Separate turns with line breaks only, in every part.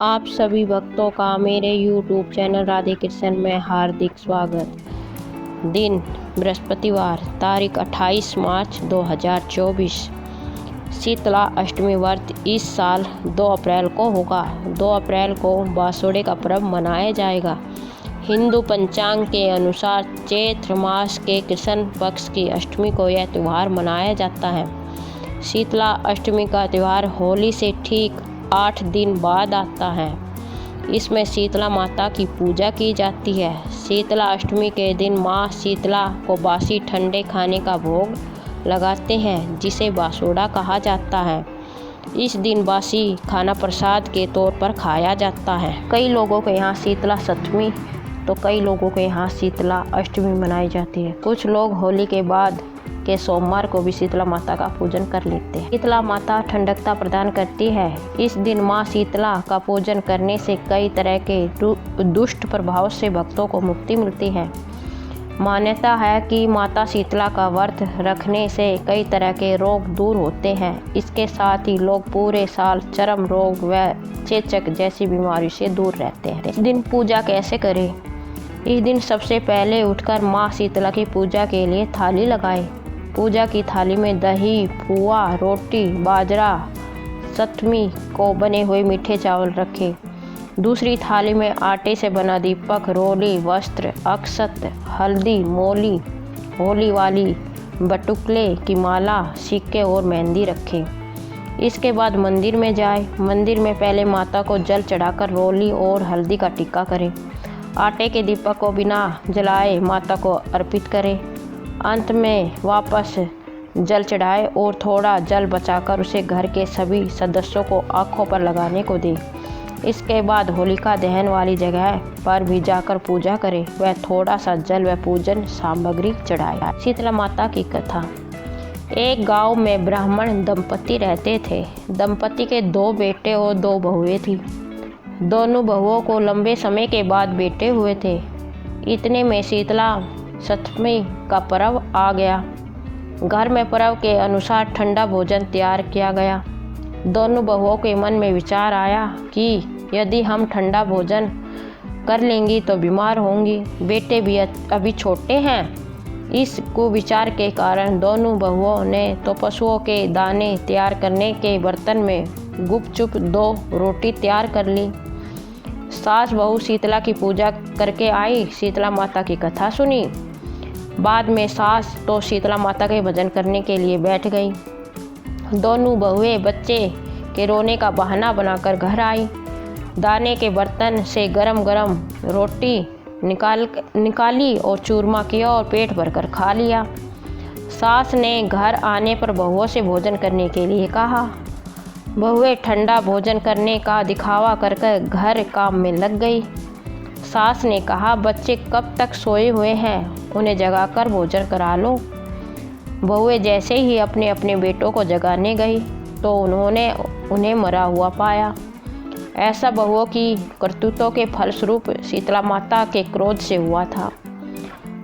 आप सभी भक्तों का मेरे YouTube चैनल राधे कृष्ण में हार्दिक स्वागत। दिन बृहस्पतिवार, तारीख 28 मार्च 2024। शीतला अष्टमी व्रत इस साल 2 अप्रैल को होगा। 2 अप्रैल को बासोड़े का पर्व मनाया जाएगा। हिंदू पंचांग के अनुसार चैत्र मास के कृष्ण पक्ष की अष्टमी को यह त्यौहार मनाया जाता है। शीतला अष्टमी का त्यौहार होली से ठीक 8 दिन बाद आता है। इसमें शीतला माता की पूजा की जाती है। शीतला अष्टमी के दिन माँ शीतला को बासी ठंडे खाने का भोग लगाते हैं, जिसे बासोड़ा कहा जाता है। इस दिन बासी खाना प्रसाद के तौर पर खाया जाता है। कई लोगों के यहाँ शीतला सप्तमी तो कई लोगों के यहाँ शीतला अष्टमी मनाई जाती है। कुछ लोग होली के बाद के सोमवार को भी शीतला माता का पूजन कर लेते हैं। शीतला माता ठंडकता प्रदान करती है। इस दिन माँ शीतला का पूजन करने से कई तरह के दुष्ट प्रभाव से भक्तों को मुक्ति मिलती है। मान्यता है कि माता शीतला का व्रत रखने से कई तरह के रोग दूर होते हैं। इसके साथ ही लोग पूरे साल चर्म रोग व चेचक जैसी बीमारी से दूर रहते हैं। इस दिन पूजा कैसे करें? इस दिन सबसे पहले उठकर माँ शीतला की पूजा के लिए थाली लगाएं। पूजा की थाली में दही, पुआ, रोटी, बाजरा, सतमी को बने हुए मीठे चावल रखें। दूसरी थाली में आटे से बना दीपक, रोली, वस्त्र, अक्षत, हल्दी, मोली, होली वाली बटुकले की माला, सिक्के और मेहंदी रखें। इसके बाद मंदिर में जाएं। मंदिर में पहले माता को जल चढ़ाकर रोली और हल्दी का टिक्का करें। आटे के दीपक को बिना जलाए माता को अर्पित करें। अंत में वापस जल चढ़ाएं और थोड़ा जल बचाकर उसे घर के सभी सदस्यों को आँखों पर लगाने को दें। इसके बाद होलिका दहन वाली जगह पर भी जाकर पूजा करें। वह थोड़ा सा जल व पूजन सामग्री चढ़ाएं। शीतला माता की कथा। एक गांव में ब्राह्मण दंपति रहते थे। दंपति के 2 बेटे और 2 बहुएं थीं। दोनों बहुओं को लंबे समय के बाद बेटे हुए थे। इतने में शीतला सप्तमी का पर्व आ गया। घर में पर्व के अनुसार ठंडा भोजन तैयार किया गया। दोनों बहुओं के मन में विचार आया कि यदि हम ठंडा भोजन कर लेंगी तो बीमार होंगी। बेटे भी अभी छोटे हैं। इस कुविचार के कारण दोनों बहुओं ने तो पशुओं के दाने तैयार करने के बर्तन में गुपचुप 2 रोटी तैयार कर ली। सास बहू शीतला की पूजा करके आई, शीतला माता की कथा सुनी। बाद में सास तो शीतला माता के भजन करने के लिए बैठ गई। दोनों बहुएं बच्चे के रोने का बहाना बनाकर घर आई। दाने के बर्तन से गरम गरम रोटी निकाली और चूरमा किया और पेट भरकर खा लिया। सास ने घर आने पर बहुओं से भोजन करने के लिए कहा। बहुएं ठंडा भोजन करने का दिखावा कर घर काम में लग गई। सास ने कहा, बच्चे कब तक सोए हुए हैं, उन्हें जगाकर भोजन करा लो। बहुएं जैसे ही अपने अपने बेटों को जगाने गई तो उन्होंने उन्हें मरा हुआ पाया। ऐसा बहुओं की करतूतों के फलस्वरूप शीतला माता के क्रोध से हुआ था।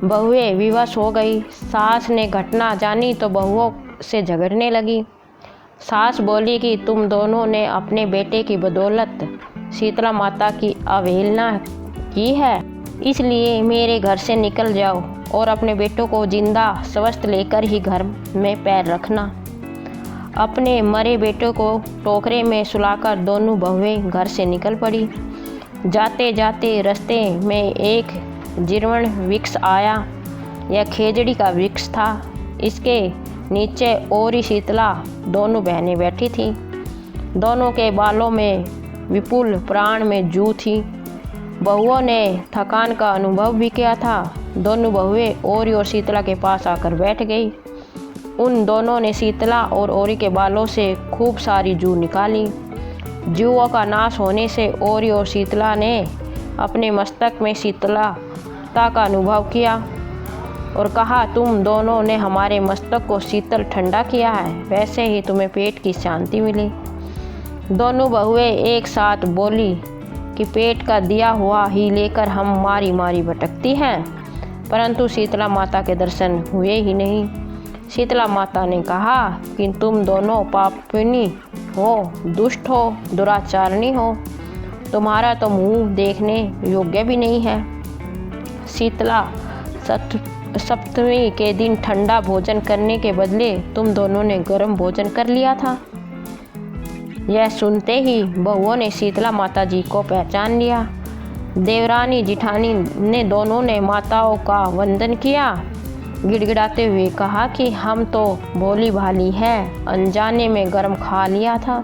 बहुएं विवश हो गई। सास ने घटना जानी तो बहुओं से झगड़ने लगी। सास बोली कि तुम दोनों ने अपने बेटे की बदौलत शीतला माता की अवहेलना की है, इसलिए मेरे घर से निकल जाओ और अपने बेटों को जिंदा स्वस्थ लेकर ही घर में पैर रखना। अपने मरे बेटों को टोकरे में सुलाकर दोनों बहुएं घर से निकल पड़ी। जाते जाते रास्ते में एक जीर्ण वृक्ष आया। यह खेजड़ी का वृक्ष था। इसके नीचे औरी शीतला दोनों बहनें बैठी थीं। दोनों के बालों में विपुल प्राण में जू थी। बहुओं ने थकान का अनुभव भी किया था। दोनों बहुएं औरी और शीतला के पास आकर बैठ गई। उन दोनों ने शीतला और औरी के बालों से खूब सारी जू निकाली। जूओं का नाश होने से औरी और शीतला ने अपने मस्तक में शीतलता का अनुभव किया और कहा, तुम दोनों ने हमारे मस्तक को शीतल ठंडा किया है, वैसे ही तुम्हें पेट की शांति मिली। दोनों बहुएं एक साथ बोली कि पेट का दिया हुआ ही लेकर हम मारी मारी भटकती हैं, परंतु शीतला माता के दर्शन हुए ही नहीं। शीतला माता ने कहा कि तुम दोनों पापिनी हो, दुष्ट हो, दुराचारणी हो। तुम्हारा तो मुंह देखने योग्य भी नहीं है। शीतला सप्तमी के दिन ठंडा भोजन करने के बदले तुम दोनों ने गर्म भोजन कर लिया था। यह सुनते ही बहुओं ने शीतला माता जी को पहचान लिया। देवरानी जिठानी ने दोनों ने माताओं का वंदन किया। गिड़गिड़ाते हुए कहा कि हम तो भोली भाली है, अनजाने में गर्म खा लिया था।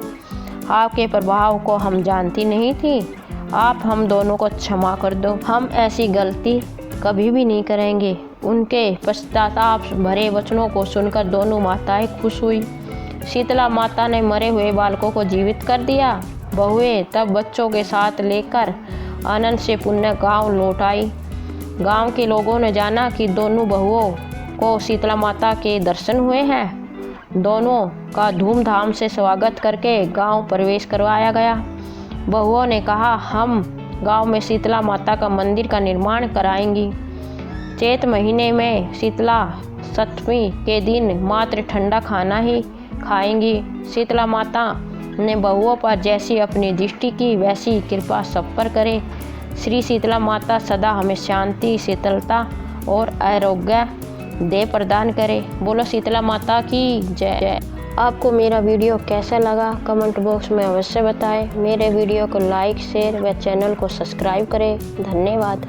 आपके प्रभाव को हम जानती नहीं थी। आप हम दोनों को क्षमा कर दो, हम ऐसी गलती कभी भी नहीं करेंगे। उनके पश्चाताप भरे वचनों को सुनकर दोनों माताएं खुश हुई। शीतला माता ने मरे हुए बालकों को जीवित कर दिया। बहुएं तब बच्चों के साथ लेकर आनंद से पुण्य गांव लौट आई। गांव के लोगों ने जाना कि दोनों बहुओं को शीतला माता के दर्शन हुए हैं। दोनों का धूमधाम से स्वागत करके गांव प्रवेश करवाया गया। बहुओं ने कहा, हम गांव में शीतला माता का मंदिर का निर्माण कराएंगी। चैत महीने में शीतला सप्तमी के दिन मात्र ठंडा खाना ही खाएंगी। शीतला माता ने बहुओं पर जैसी अपनी दृष्टि की वैसी कृपा सब पर करे। श्री शीतला माता सदा हमें शांति, शीतलता और आरोग्य दे प्रदान करे। बोलो शीतला माता की जय। आपको मेरा वीडियो कैसा लगा कमेंट बॉक्स में अवश्य बताएं। मेरे वीडियो को लाइक, शेयर व चैनल को सब्सक्राइब करें। धन्यवाद।